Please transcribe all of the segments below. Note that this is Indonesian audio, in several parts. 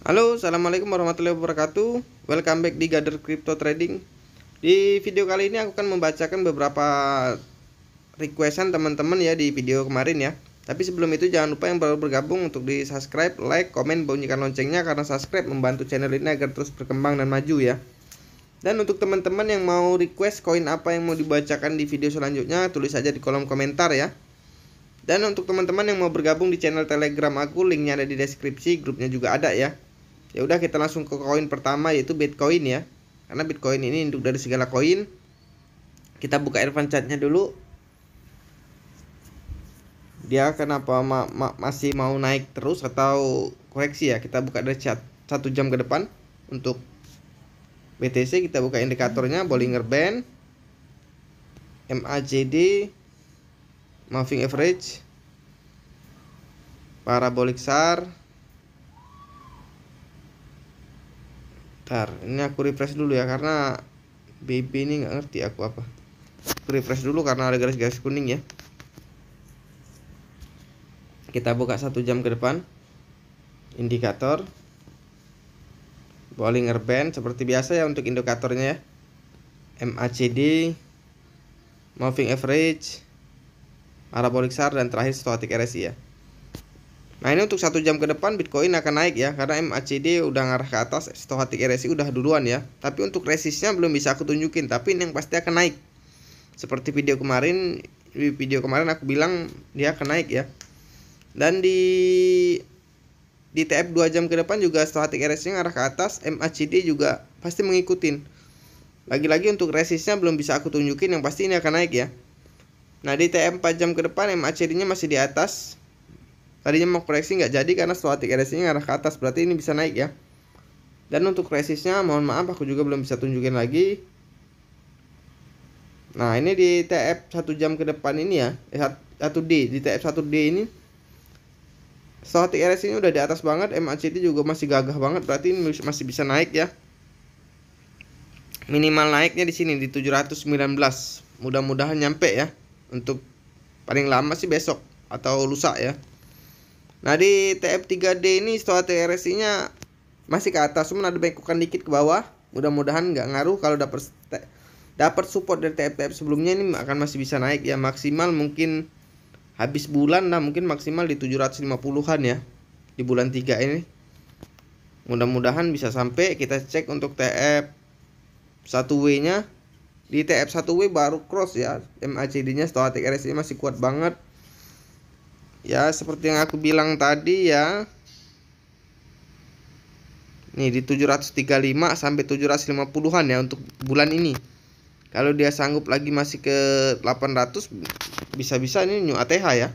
Halo, assalamualaikum warahmatullahi wabarakatuh. Welcome back di Gather Crypto Trading. Di video kali ini aku akan membacakan beberapa requestan teman-teman ya di video kemarin ya. Tapi sebelum itu jangan lupa yang baru bergabung untuk di subscribe, like, komen, bunyikan loncengnya karena subscribe membantu channel ini agar terus berkembang dan maju ya. Dan untuk teman-teman yang mau request koin apa yang mau dibacakan di video selanjutnya, tulis saja di kolom komentar ya. Dan untuk teman-teman yang mau bergabung di channel Telegram aku, linknya ada di deskripsi, grupnya juga ada ya. Ya udah kita langsung ke koin pertama yaitu Bitcoin ya. Karena Bitcoin ini induk dari segala koin. Kita buka advance chartnya dulu. Dia kenapa masih mau naik terus atau koreksi ya? Kita buka dari chart 1 jam ke depan. Untuk BTC kita buka indikatornya Bollinger Band, MACD, Moving Average, Parabolic SAR. Bentar, ini aku refresh dulu ya karena BB ini nggak ngerti aku apa. Aku refresh dulu karena ada garis-garis kuning ya. Kita buka 1 jam ke depan. Indikator Bollinger Band seperti biasa ya untuk indikatornya ya. MACD, Moving Average, Parabolic SAR, dan terakhir Stochastic RSI ya. Nah ini untuk 1 jam ke depan Bitcoin akan naik ya. Karena MACD udah ngarah ke atas, Stochastic RSI udah duluan ya. Tapi untuk resistnya belum bisa aku tunjukin, tapi ini yang pasti akan naik. Seperti video kemarin, aku bilang dia akan naik ya. Dan di TF 2 jam ke depan juga Stochastic RSI ngarah ke atas, MACD juga pasti mengikutin. Lagi-lagi untuk resistnya belum bisa aku tunjukin, yang pasti ini akan naik ya. Nah di TF 4 jam ke depan MACD nya masih di atas. Tadinya mau koreksi nggak jadi karena Stochastic RSI nya ngarah ke atas, berarti ini bisa naik ya. Dan untuk resistnya mohon maaf aku juga belum bisa tunjukin lagi. Nah ini di TF 1 jam ke depan ini ya, 1D, di TF 1D ini Stochastic RSI nya udah di atas banget, MACD juga masih gagah banget, berarti ini masih bisa naik ya. Minimal naiknya di sini di 719. Mudah-mudahan nyampe ya. Untuk paling lama sih besok atau lusa ya. Nah di TF3D ini Stochastic RSI nya masih ke atas, cuma ada bengkokan dikit ke bawah. Mudah-mudahan nggak ngaruh. Kalau dapat support dari TF sebelumnya ini akan masih bisa naik ya. Maksimal mungkin habis bulan lah, mungkin maksimal di 750-an ya di bulan 3 ini. Mudah-mudahan bisa sampai. Kita cek untuk TF 1W nya. Di TF 1W baru cross ya. MACD nya Stochastic RSI masih kuat banget. Ya seperti yang aku bilang tadi ya. Nih di 735 sampai 750-an ya untuk bulan ini. Kalau dia sanggup lagi masih ke 800, bisa-bisa ini new ATH ya.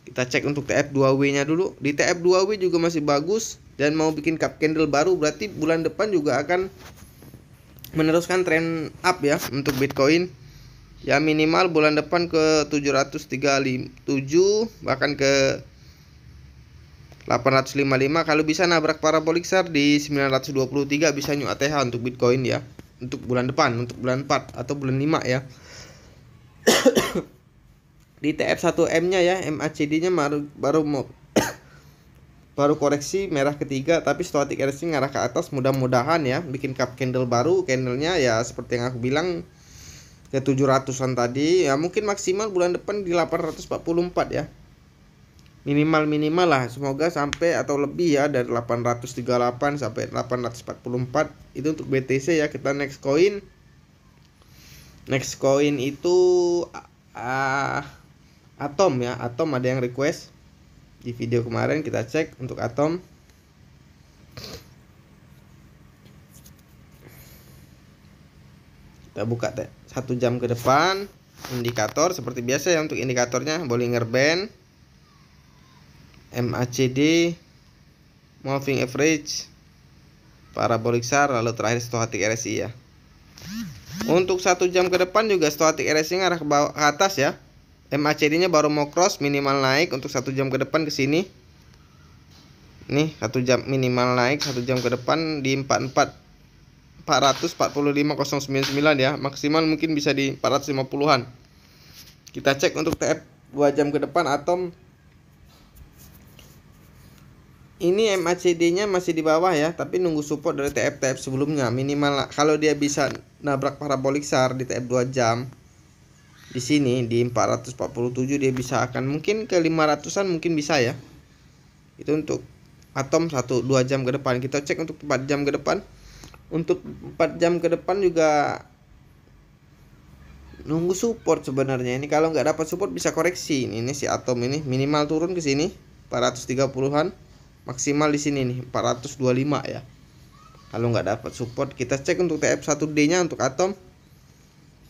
Kita cek untuk TF2W nya dulu. Di TF2W juga masih bagus dan mau bikin cup candle baru, berarti bulan depan juga akan meneruskan trend up ya untuk Bitcoin. Ya minimal bulan depan ke 737, bahkan ke 855. Kalau bisa nabrak parabolic SAR di 923 bisa new ATH untuk Bitcoin ya. Untuk bulan depan, untuk bulan 4 atau bulan 5 ya. Di TF1M nya ya, MACD nya baru koreksi merah ketiga, tapi Stochastic RSI ngarah ke atas. Mudah-mudahan ya bikin cup candle baru. Candlenya ya seperti yang aku bilang ke 700-an tadi ya, mungkin maksimal bulan depan di 844 ya. Minimal lah, semoga sampai atau lebih ya, dari 838 sampai 844. Itu untuk BTC ya. Kita next coin itu Atom ya. Atom ada yang request di video kemarin, kita cek untuk Atom. Kita buka 1 jam ke depan. Indikator seperti biasa ya, untuk indikatornya Bollinger Band, MACD, Moving Average, Parabolic SAR, lalu terakhir Stochastic RSI ya. Untuk 1 jam ke depan juga Stochastic RSI ngarah ke bawah, ke atas ya. MACD nya baru mau cross, minimal naik untuk 1 jam ke depan ke sini. Nih 1 jam minimal naik 1 jam ke depan di 445,099 ya. Maksimal mungkin bisa di 450-an. Kita cek untuk TF 2 jam ke depan Atom. ini MACD-nya masih di bawah ya, tapi nunggu support dari TF sebelumnya. Minimal kalau dia bisa nabrak parabolic SAR di TF 2 jam. Di sini di 447 dia bisa akan mungkin ke 500-an mungkin bisa ya. Itu untuk atom 1-2 jam ke depan. Kita cek untuk 4 jam ke depan. Untuk 4 jam ke depan juga nunggu support sebenarnya. Ini kalau nggak dapat support bisa koreksi. Ini si atom ini minimal turun ke sini 430-an. Maksimal di sini nih 425 ya. Kalau nggak dapat support kita cek untuk TF1D-nya untuk atom.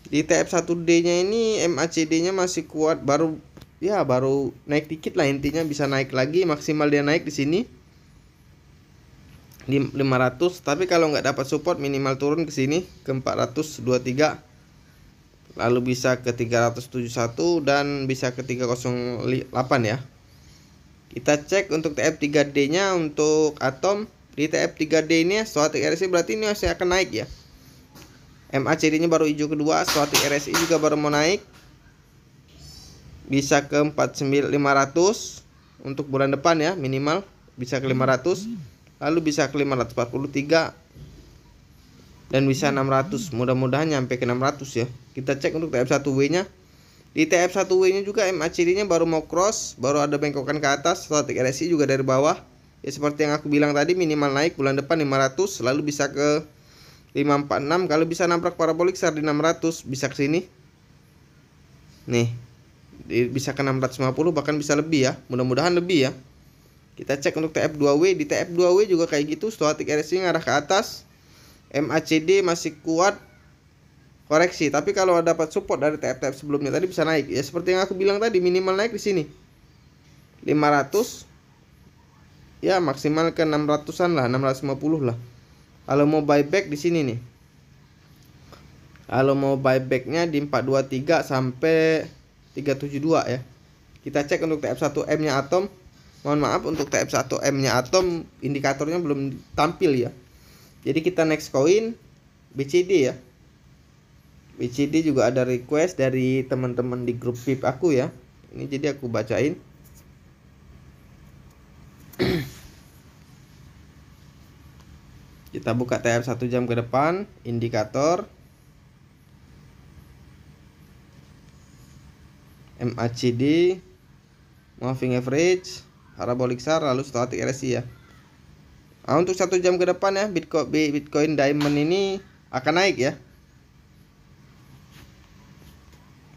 Di TF1D-nya ini MACD-nya masih kuat, baru naik dikit lah, intinya bisa naik lagi, maksimal dia naik di sini 500, tapi kalau nggak dapat support minimal turun ke sini ke 423. Lalu bisa ke 371 dan bisa ke 308 ya. Kita cek untuk TF3D-nya untuk atom. Di TF3D ini stochastic RSI berarti ini masih akan naik ya. MACD-nya baru hijau kedua, stochastic RSI juga baru mau naik. Bisa ke 49500 untuk bulan depan ya, minimal bisa ke 500. Lalu bisa ke 543 dan bisa 600. Mudah-mudahan nyampe ke 600 ya. Kita cek untuk TF1W-nya. Di TF1W-nya juga MACD-nya baru mau cross, baru ada bengkokan ke atas, stochastic RSI juga dari bawah. Ya seperti yang aku bilang tadi, minimal naik bulan depan 500, lalu bisa ke 546. Kalau bisa nabrak parabolic SAR di 600 bisa ke sini. Nih. Bisa ke 650 bahkan bisa lebih ya. Mudah-mudahan lebih ya. Kita cek untuk TF2W. Di TF2W juga kayak gitu, stochastic RSI ngarah ke atas. MACD masih kuat, koreksi, tapi kalau dapat support dari TF sebelumnya tadi bisa naik ya, seperti yang aku bilang tadi, minimal naik di sini 500 ya, maksimal ke 600-an lah, 650 lah. Kalau mau buyback di sini nih, kalau mau buybacknya di 423 sampai 372 ya. Kita cek untuk TF1M nya atom. Mohon maaf untuk TF1M nya atom indikatornya belum tampil ya. Jadi kita next coin BCD ya. BCD juga ada request dari teman-teman di grup VIP aku ya. Ini jadi aku bacain. Kita buka TF 1 jam ke depan, indikator MACD, moving average, parabolic SAR, lalu stochastic RSI ya. Nah, untuk 1 jam ke depan ya, Bitcoin Diamond ini akan naik ya.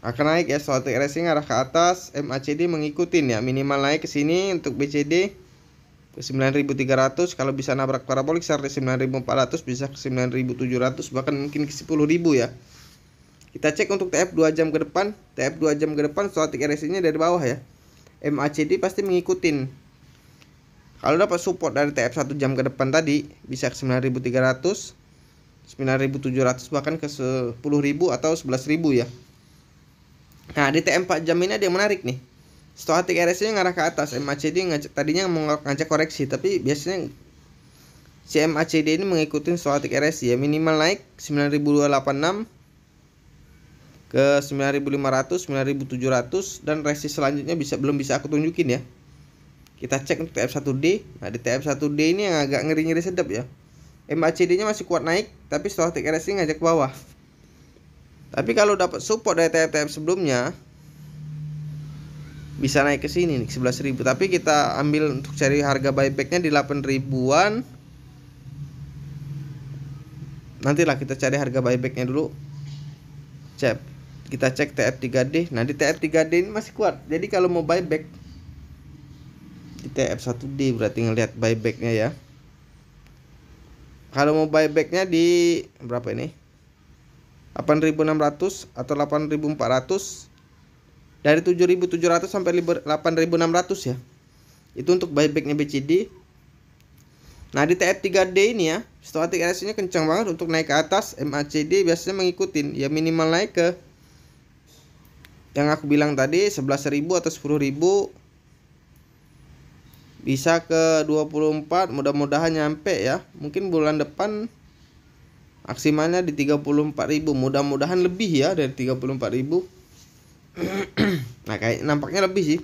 Akan naik ya, stochastic RSI ngarah ke atas, MACD mengikutin ya, minimal naik ke sini untuk BCD ke 9.300. Kalau bisa nabrak parabolic SAR di 9.400 bisa ke 9.700, bahkan mungkin ke 10.000 ya. Kita cek untuk TF 2 jam ke depan. TF 2 jam ke depan stochastic RSI nya dari bawah ya. MACD pasti mengikutin. Kalau dapat support dari TF 1 jam ke depan tadi bisa ke 9.300, 9.700 bahkan ke 10.000 atau 11.000 ya. Nah, di TM 4 jam ini ada yang menarik nih. Stochastic RSI-nya ngarah ke atas. MACD tadinya mau ngajak koreksi, tapi biasanya si MACD ini mengikuti stochastic RSI ya. Minimal naik 9.286 ke 9.500, 9.700 dan resist selanjutnya belum bisa aku tunjukin ya. Kita cek untuk TF1D. Nah, di TF1D ini yang agak ngeri-ngeri sedap ya. MACD-nya masih kuat naik, tapi stochastic RSI ngajak ke bawah. Tapi kalau dapat support dari TF sebelumnya bisa naik ke sini nih 11.000. Tapi kita ambil untuk cari harga buybacknya di 8.000-an. Nantilah kita cari harga buybacknya dulu. Kita cek TF3D. Nah, di TF3D ini masih kuat. Jadi kalau mau buyback di TF1D berarti ngelihat buybacknya ya. Kalau mau buybacknya di berapa ini? 8.600 atau 8.400, dari 7.700 sampai 8.600 ya. Itu untuk buybacknya BCD. Nah, di TF3D ini ya, stochastic RSI-nya kencang banget untuk naik ke atas. MACD biasanya ngikutin ya, minimal naik ke yang aku bilang tadi 11.000 atau 10.000, bisa ke 24. Mudah-mudahan nyampe ya. Mungkin bulan depan maksimalnya di 34.000. Mudah-mudahan lebih ya dari 34.000. Nah, kayak nampaknya lebih sih.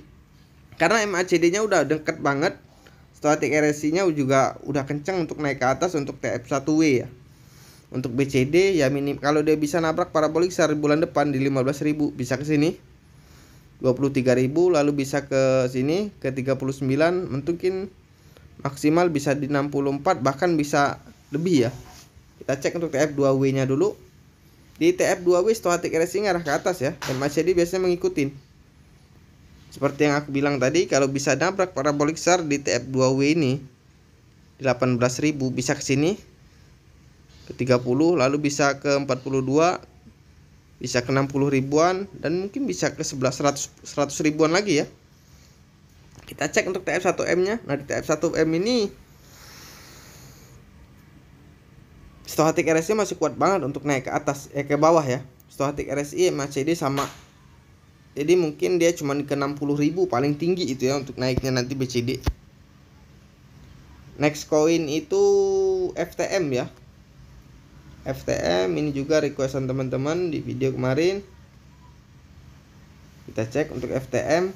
Karena MACD-nya udah deket banget Stochastic RSI nya juga udah kencang untuk naik ke atas untuk TF1W ya. Untuk BCD ya minim, kalau dia bisa nabrak parabolik SAR bulan depan di 15.000 bisa ke sini 23.000, lalu bisa ke sini ke 39, mungkin maksimal bisa di 64, bahkan bisa lebih ya. Kita cek untuk TF2W nya dulu. Di TF2W stochastic RSI ngarah ke atas ya, MACD biasanya mengikutin. Seperti yang aku bilang tadi, kalau bisa nabrak parabolik SAR di TF2W ini di 18.000 bisa ke sini ke 30, lalu bisa ke 42, bisa ke 60 ribuan, dan mungkin bisa ke 100 ribuan lagi ya. Kita cek untuk TF1M nya. Nah di TF1M ini stochastic RSI masih kuat banget untuk naik ke atas, ke bawah ya. Stochastic RSI MACD sama, jadi mungkin dia cuma ke 60.000 paling tinggi itu ya untuk naiknya nanti BCD. Next coin itu FTM ya. FTM ini juga requestan teman-teman di video kemarin. Kita cek untuk FTM.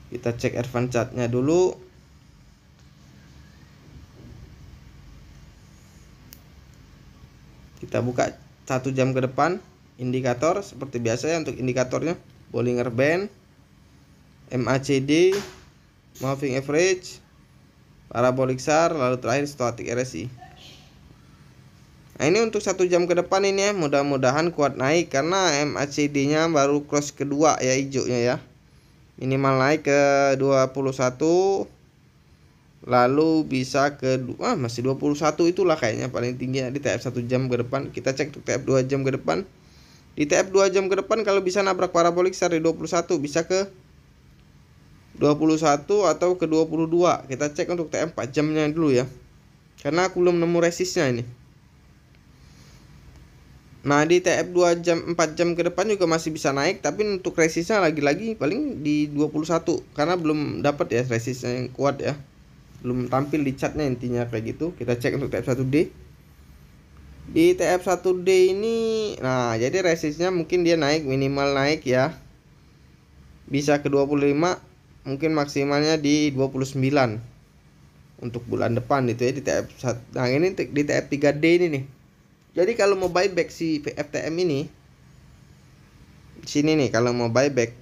Kita cek advance chartnya dulu. Kita buka 1 jam ke depan indikator seperti biasa ya. Untuk indikatornya Bollinger Band, MACD, Moving Average, Parabolic SAR, lalu terakhir Stochastic RSI. Nah ini untuk 1 jam ke depan ini ya, mudah-mudahan kuat naik karena MACD nya baru cross kedua ya, hijaunya ya. Minimal naik ke 21, lalu bisa ke masih 21 itulah kayaknya paling tinggi ya di TF 1 jam ke depan. Kita cek untuk TF 2 jam ke depan. Di TF 2 jam ke depan kalau bisa nabrak parabolik SAR di 21 bisa ke 21 atau ke 22. Kita cek untuk TF 4 jamnya dulu ya, karena aku belum nemu resistnya ini. Nah di TF 2 jam 4 jam ke depan juga masih bisa naik, tapi untuk resistnya lagi-lagi paling di 21 karena belum dapat ya resistnya yang kuat ya. Belum tampil di chartnya intinya kayak gitu. Kita cek untuk TF1D. Di TF1D ini nah jadi resistnya mungkin dia naik, minimal naik ya. Bisa ke 25, mungkin maksimalnya di 29 untuk bulan depan itu ya di TF1. Nah ini di TF3D ini nih. Jadi kalau mau buyback si FTM ini di sini nih, kalau mau buyback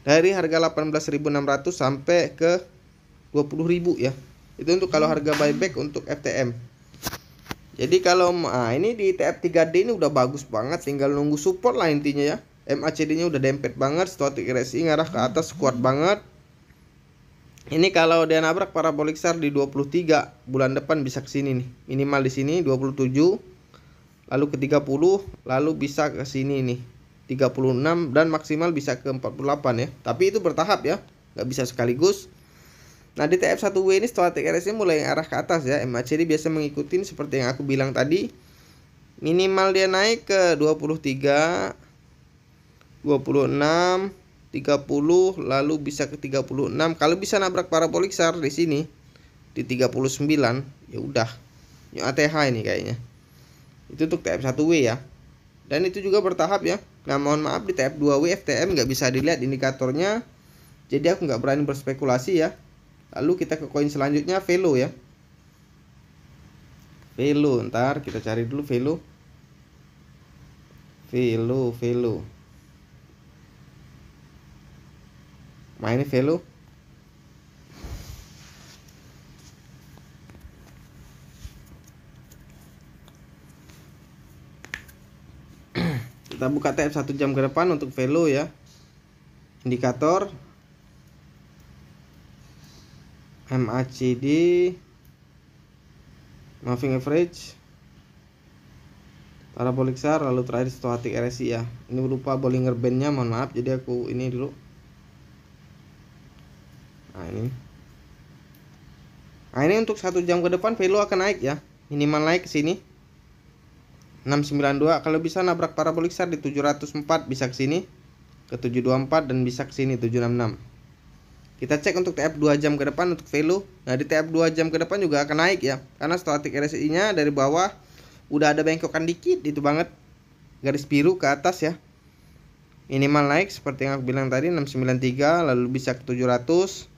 dari harga 18.600 sampai ke 20.000 ya. Itu untuk kalau harga buyback untuk FTM. Jadi kalau ini di TF3D ini udah bagus banget, tinggal nunggu support lah intinya ya. MACD-nya udah dempet banget, stochastic RSI ngarah ke atas kuat banget. Ini kalau dia nabrak parabolik SAR di 23 bulan depan bisa ke sini nih. Minimal di sini 27, lalu ke 30, lalu bisa ke sini nih 36, dan maksimal bisa ke 48 ya. Tapi itu bertahap ya, nggak bisa sekaligus. Nah di TF1W ini stochastic RSI mulai arah ke atas ya. MACD biasa mengikuti seperti yang aku bilang tadi. Minimal dia naik ke 23, 26, 30, lalu bisa ke 36. Kalau bisa nabrak parabolik SAR di sini di 39, ya udah New ATH ini kayaknya. Itu untuk TF1W ya. Dan itu juga bertahap ya. Nah mohon maaf di TF2W FTM nggak bisa dilihat indikatornya, jadi aku nggak berani berspekulasi ya. Lalu kita ke koin selanjutnya Velo ya. Velo, ntar kita cari dulu Velo. Nah ini Velo. Kita buka TF 1 jam ke depan untuk Velo ya. Indikator MACD, Moving Average, Parabolic SAR, lalu terakhir Stochastic RSI ya. Ini berupa Bollinger Band-nya, mohon maaf, jadi aku ini dulu. Nah ini untuk 1 jam ke depan Velo akan naik ya. Minimal naik ke sini 692. Kalau bisa nabrak parabolik SAR di 704 bisa ke sini ke 724, dan bisa ke sini 766. Kita cek untuk TF 2 jam ke depan untuk Velo. Nah di TF 2 jam ke depan juga akan naik ya, karena stochastic RSI nya dari bawah udah ada bengkokan dikit, itu banget garis biru ke atas ya. minimal naik seperti yang aku bilang tadi 693, lalu bisa ke 700,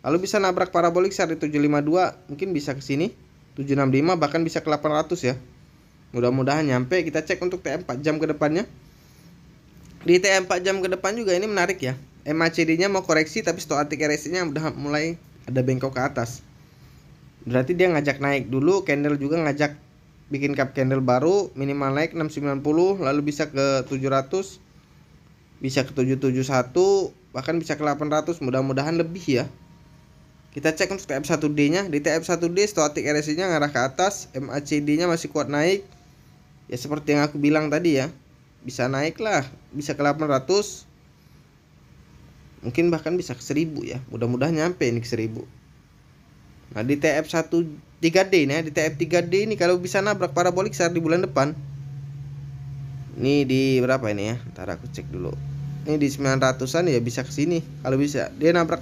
lalu bisa nabrak parabolik SAR di 752, mungkin bisa ke sini 765, bahkan bisa ke 800 ya. Mudah-mudahan nyampe. Kita cek untuk TM 4 jam ke depannya. Di TM 4 jam ke depan juga ini menarik ya. MACD nya mau koreksi tapi stochastic RSI nya udah mulai ada bengkok ke atas. Berarti dia ngajak naik dulu, candle juga ngajak bikin cup candle baru, minimal naik 690, lalu bisa ke 700, bisa ke 771, bahkan bisa ke 800, mudah-mudahan lebih ya. Kita cek untuk TF1D nya. Di TF1D stochastic RSI nya ngarah ke atas, MACD nya masih kuat naik. Ya seperti yang aku bilang tadi ya, bisa naik lah, bisa ke 800, mungkin bahkan bisa ke 1000 ya. Mudah-mudahan nyampe ini ke 1000. Nah di TF13D nih ya, di TF3D ini kalau bisa nabrak parabolik SAR di bulan depan. Ini di berapa ini ya? Ntar aku cek dulu. Ini di 900-an ya, bisa ke sini. Kalau bisa dia nabrak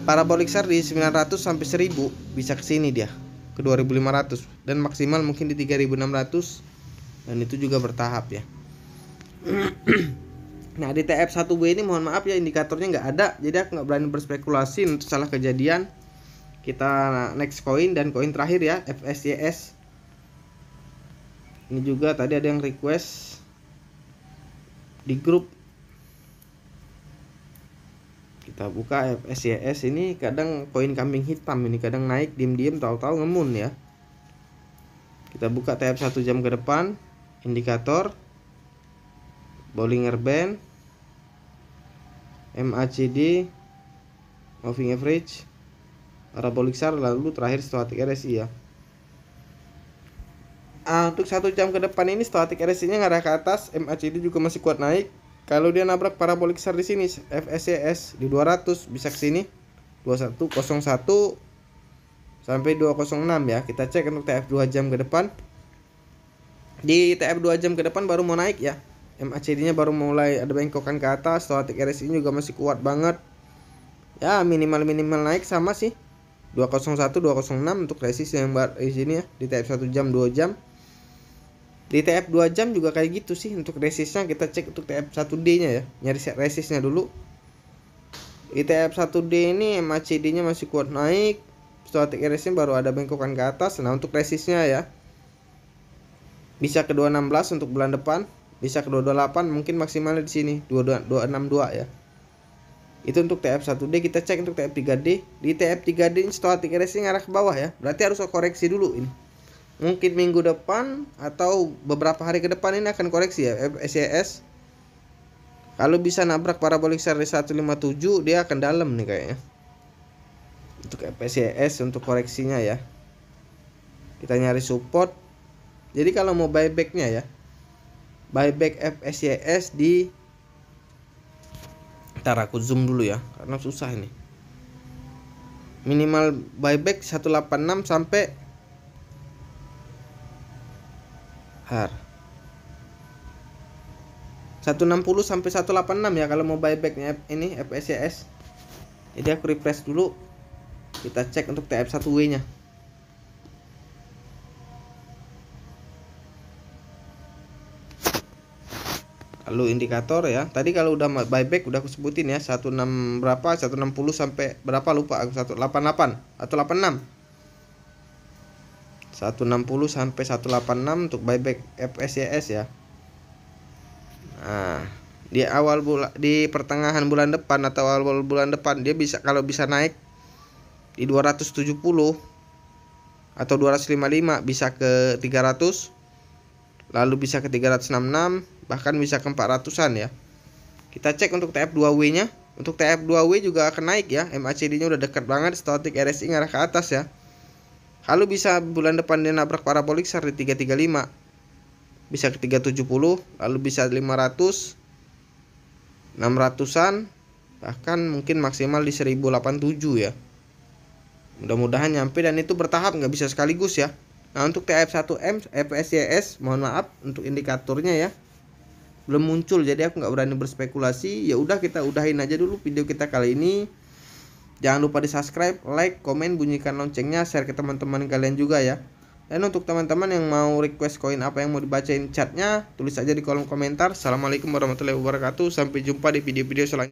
parabolik SAR di 900 sampai 1000, bisa ke sini dia ke 2500 dan maksimal mungkin di 3600, dan itu juga bertahap ya. Nah di TF1B ini mohon maaf ya, indikatornya nggak ada, jadi aku nggak berani berspekulasi untuk salah kejadian. Kita next koin dan koin terakhir ya, FSYS. Ini juga tadi ada yang request di grup. Kita buka FSYS. Ini kadang koin kambing hitam, ini kadang naik diem-diem tahu-tahu ngemun ya. Kita buka TF 1 jam ke depan, indikator, Bollinger Band, MACD, moving average, parabolik SAR, lalu terakhir stochastic RSI ya. Untuk 1 jam ke depan ini stochastic RSI nya ngarah ke atas, MACD juga masih kuat naik. Kalau dia nabrak parabolik SAR di sini, FSYS di 200 bisa ke sini 2101 sampai 206 ya. Kita cek untuk TF 2 jam ke depan. Di TF 2 jam ke depan baru mau naik ya. MACD nya baru mulai ada bengkokan ke atas, stochastic RSI juga masih kuat banget. Ya, minimal naik sama sih. 201 206 untuk resist yang di sini ya, di TF 1 jam 2 jam. Di TF 2 jam juga kayak gitu sih. Untuk resistnya kita cek untuk TF 1D nya ya, nyari resistnya dulu. Di TF 1D ini MACD nya masih kuat naik, stochastic RSI nya baru ada bengkokan ke atas. Nah untuk resistnya ya, bisa ke 216 untuk bulan depan, bisa ke 228, mungkin maksimalnya di sini 262 ya. Itu untuk TF1D. Kita cek untuk TF3D. Di TF3D ini stochastic RSI ngarah ke bawah ya. Berarti harus koreksi dulu ini. Mungkin minggu depan atau beberapa hari ke depan ini akan koreksi ya FSYS. Kalau bisa nabrak parabolik SAR di 157, dia akan dalam nih kayaknya. Untuk FSYS untuk koreksinya ya. Kita nyari support. Jadi kalau mau buybacknya ya, buyback FSYS di, ntar aku zoom dulu ya karena susah ini. Minimal buyback 186 sampai 160 sampai 186 ya kalau mau buybacknya ini FSYS. Jadi aku refresh dulu. Kita cek untuk TF1W nya. Lalu indikator ya. Tadi kalau udah buyback udah aku sebutin ya, 16 berapa, 160 sampai berapa lupa aku, 188 atau 86. 160 sampai 186 untuk buyback FSYS ya. Nah, di awal bulan, di pertengahan bulan depan atau awal bulan depan dia bisa, kalau bisa naik di 270 atau 255 bisa ke 300, lalu bisa ke 366, bahkan bisa ke 400-an ya. Kita cek untuk TF2W nya. Untuk TF2W juga akan naik ya. MACD nya udah dekat banget, stochastic RSI ngarah ke atas ya. Kalau bisa bulan depan dia nabrak parabolik SAR di 335, bisa ke 370, lalu bisa 500, 600-an, bahkan mungkin maksimal di 1087 ya. Mudah-mudahan nyampe, dan itu bertahap, nggak bisa sekaligus ya. Nah untuk TF1M FSYS mohon maaf untuk indikatornya ya belum muncul, jadi aku nggak berani berspekulasi. Ya udah, kita udahin aja dulu video kita kali ini. Jangan lupa di subscribe, like, komen, bunyikan loncengnya, share ke teman-teman kalian juga ya. Dan untuk teman-teman yang mau request koin apa yang mau dibacain chatnya, tulis aja di kolom komentar. Assalamualaikum warahmatullahi wabarakatuh. Sampai jumpa di video-video selanjutnya.